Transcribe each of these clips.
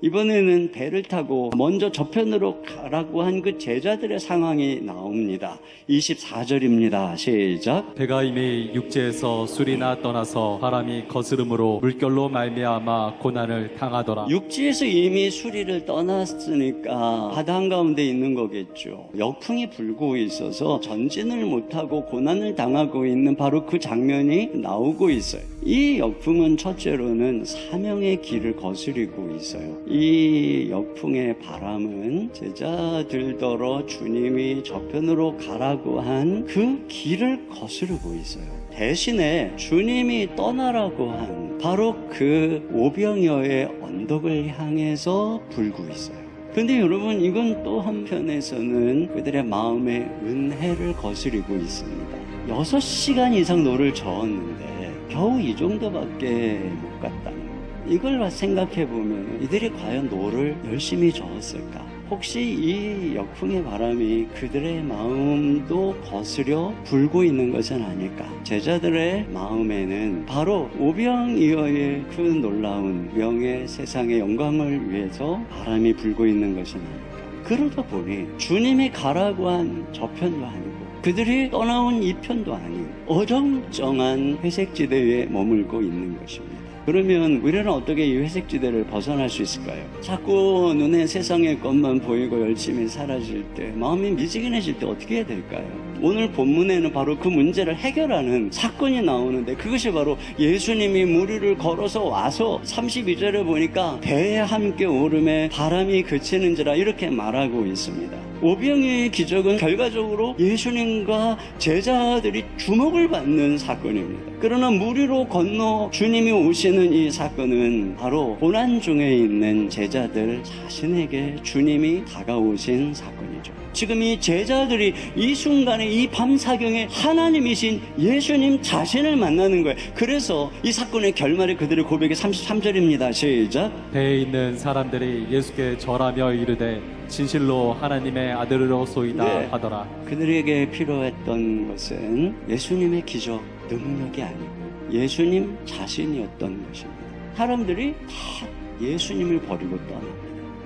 이번에는 배를 타고 먼저 저편으로 가라고 한 그 제자들의 상황이 나옵니다. 24절입니다. 시작. 배가 이미 육지에서 술이나 떠나서 바람이 거스름으로 물결로 말미암아 고난을 당하더라. 육지에서 이미 수리를 떠났으니까 바다 한가운데 있는 거겠죠. 역풍이 불고 있어서 전진을 못하고 고난을 당하고 있는 바로 그 장면이 나오고 있어요. 이 역풍은 첫째로는 사명의 길을 거스리고 있어요. 이 역풍의 바람은 제자들더러 주님이 저편으로 가라고 한 그 길을 거스르고 있어요. 대신에 주님이 떠나라고 한 바로 그 오병이어의 언덕을 향해서 불고 있어요. 근데 여러분, 이건 또 한편에서는 그들의 마음의 은혜를 거스리고 있습니다. 6시간 이상 노를 저었는데 겨우 이 정도밖에 못 갔다는 거예요. 이걸 생각해보면 이들이 과연 노를 열심히 저었을까? 혹시 이 역풍의 바람이 그들의 마음도 거스려 불고 있는 것은 아닐까? 제자들의 마음에는 바로 오병이어의 그 놀라운 명예, 세상의 영광을 위해서 바람이 불고 있는 것은 아닐까? 그러다 보니 주님이 가라고 한 저편도 아니고 그들이 떠나온 이 편도 아닌 어정쩡한 회색지대에 머물고 있는 것입니다. 그러면 우리는 어떻게 이 회색지대를 벗어날 수 있을까요? 자꾸 눈에 세상의 것만 보이고 열심히 사라질 때, 마음이 미지근해질 때 어떻게 해야 될까요? 오늘 본문에는 바로 그 문제를 해결하는 사건이 나오는데, 그것이 바로 예수님이 무리를 걸어서 와서 32절에 보니까 배에 함께 오름에 바람이 그치는지라 이렇게 말하고 있습니다. 오병이어의 기적은 결과적으로 예수님과 제자들이 주목을 받는 사건입니다. 그러나 무리로 건너 주님이 오시는 이 사건은 바로 고난 중에 있는 제자들 자신에게 주님이 다가오신 사건이죠. 지금 이 제자들이 이 순간에 이 밤사경에 하나님이신 예수님 자신을 만나는 거예요. 그래서 이 사건의 결말이 그들의 고백이 33절입니다. 시작. 배에 있는 사람들이 예수께 절하며 이르되 진실로 하나님의 아들이로소이다 네. 하더라. 그들에게 필요했던 것은 예수님의 기적, 능력이 아니고 예수님 자신이었던 것입니다. 사람들이 다 예수님을 버리고 떠납니다.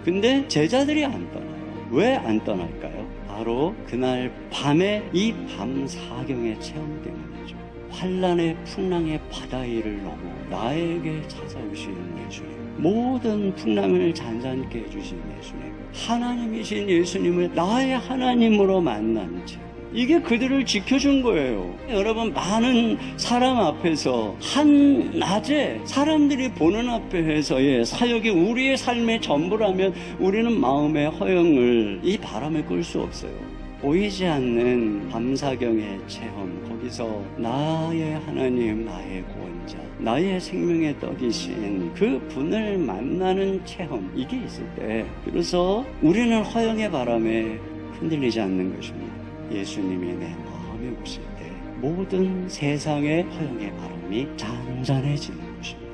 근데 제자들이 안 떠나요. 왜 안 떠날까요? 바로 그날 밤에 이 밤사경의 체험 때문이죠. 환란의 풍랑의 바다 위를 넘어 나에게 찾아오신 예수님, 모든 풍랑을 잔잔케 해주신 예수님, 하나님이신 예수님을 나의 하나님으로 만난 채, 이게 그들을 지켜준 거예요. 여러분, 많은 사람 앞에서 한낮에 사람들이 보는 앞에서의 사역이 우리의 삶의 전부라면 우리는 마음의 허영을 이 바람에 끌 수 없어요. 보이지 않는 밤사경의 체험, 거기서 나의 하나님, 나의 구원자, 나의 생명의 떡이신 그 분을 만나는 체험, 이게 있을 때 비로소 우리는 허영의 바람에 흔들리지 않는 것입니다. 예수님이 내 마음에 오실 때 모든 세상의 허영의 바람이 잔잔해지는 것입니다.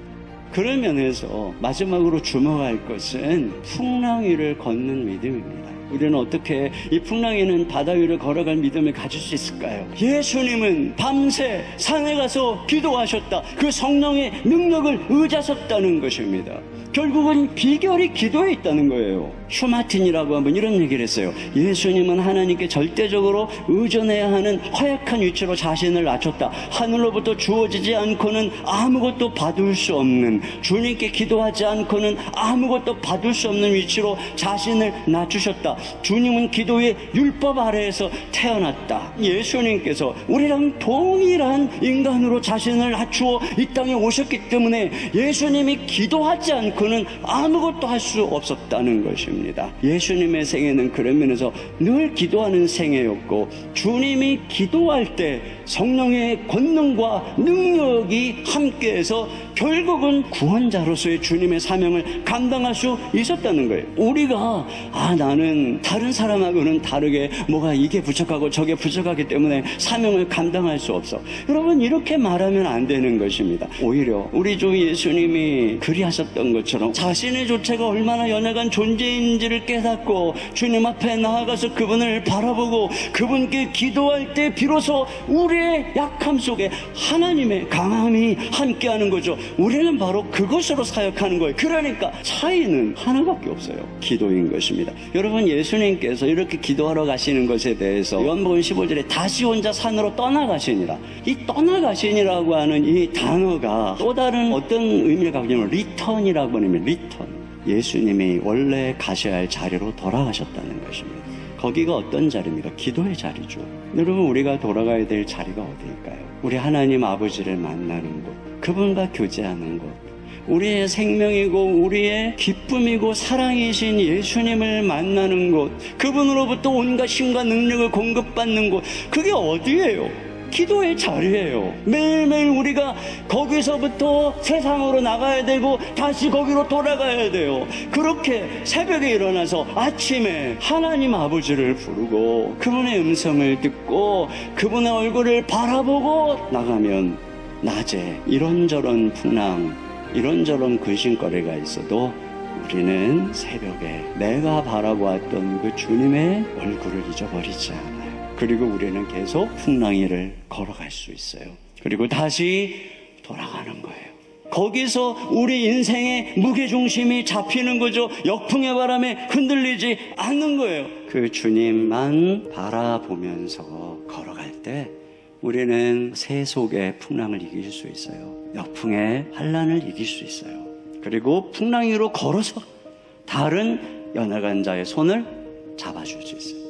그런 면에서 마지막으로 주목할 것은 풍랑 위를 걷는 믿음입니다. 우리는 어떻게 이 풍랑 위는 바다 위를 걸어갈 믿음을 가질 수 있을까요? 예수님은 밤새 산에 가서 기도하셨다. 그 성령의 능력을 의지하셨다는 것입니다. 결국은 비결이 기도에 있다는 거예요. 휴마틴이라고 한번 이런 얘기를 했어요. 예수님은 하나님께 절대적으로 의존해야 하는 허약한 위치로 자신을 낮췄다. 하늘로부터 주어지지 않고는 아무것도 받을 수 없는, 주님께 기도하지 않고는 아무것도 받을 수 없는 위치로 자신을 낮추셨다. 주님은 기도의 율법 아래에서 태어났다. 예수님께서 우리랑 동일한 인간으로 자신을 낮추어 이 땅에 오셨기 때문에 예수님이 기도하지 않고는 아무것도 할 수 없었다는 것입니다. 예수님의 생애는 그런 면에서 늘 기도하는 생애였고, 주님이 기도할 때 성령의 권능과 능력이 함께해서 결국은 구원자로서의 주님의 사명을 감당할 수 있었다는 거예요. 우리가 나는 다른 사람하고는 다르게 뭐가 이게 부족하고 저게 부족하기 때문에 사명을 감당할 수 없어. 여러분, 이렇게 말하면 안 되는 것입니다. 오히려 우리 주 예수님이 그리하셨던 것처럼 자신의 조체가 얼마나 연약한 존재인지를 깨닫고 주님 앞에 나아가서 그분을 바라보고 그분께 기도할 때 비로소 우리 우리의 약함 속에 하나님의 강함이 함께하는 거죠. 우리는 바로 그것으로 사역하는 거예요. 그러니까 차이는 하나밖에 없어요. 기도인 것입니다. 여러분, 예수님께서 이렇게 기도하러 가시는 것에 대해서 요한복음 15절에 다시 혼자 산으로 떠나가시니라. 이 떠나가시니라고 하는 이 단어가 또 다른 어떤 의미를 갖고 있냐면 리턴이라고 하는 리턴. 예수님이 원래 가셔야 할 자리로 돌아가셨다는 것입니다. 거기가 어떤 자리입니까? 기도의 자리죠. 여러분, 우리가 돌아가야 될 자리가 어디일까요? 우리 하나님 아버지를 만나는 곳, 그분과 교제하는 곳, 우리의 생명이고 우리의 기쁨이고 사랑이신 예수님을 만나는 곳, 그분으로부터 온갖 힘과 능력을 공급받는 곳, 그게 어디예요? 기도의 자리예요. 매일매일 우리가 거기서부터 세상으로 나가야 되고 다시 거기로 돌아가야 돼요. 그렇게 새벽에 일어나서 아침에 하나님 아버지를 부르고 그분의 음성을 듣고 그분의 얼굴을 바라보고 나가면 낮에 이런저런 풍랑, 이런저런 근심거리가 있어도 우리는 새벽에 내가 바라보았던 그 주님의 얼굴을 잊어버리지 않아요. 그리고 우리는 계속 풍랑이를 걸어갈 수 있어요. 그리고 다시 돌아가는 거예요. 거기서 우리 인생의 무게중심이 잡히는 거죠. 역풍의 바람에 흔들리지 않는 거예요. 그 주님만 바라보면서 걸어갈 때 우리는 새 속의 풍랑을 이길 수 있어요. 역풍의 환란을 이길 수 있어요. 그리고 풍랑 위로 걸어서 다른 연약한 자의 손을 잡아줄 수 있어요.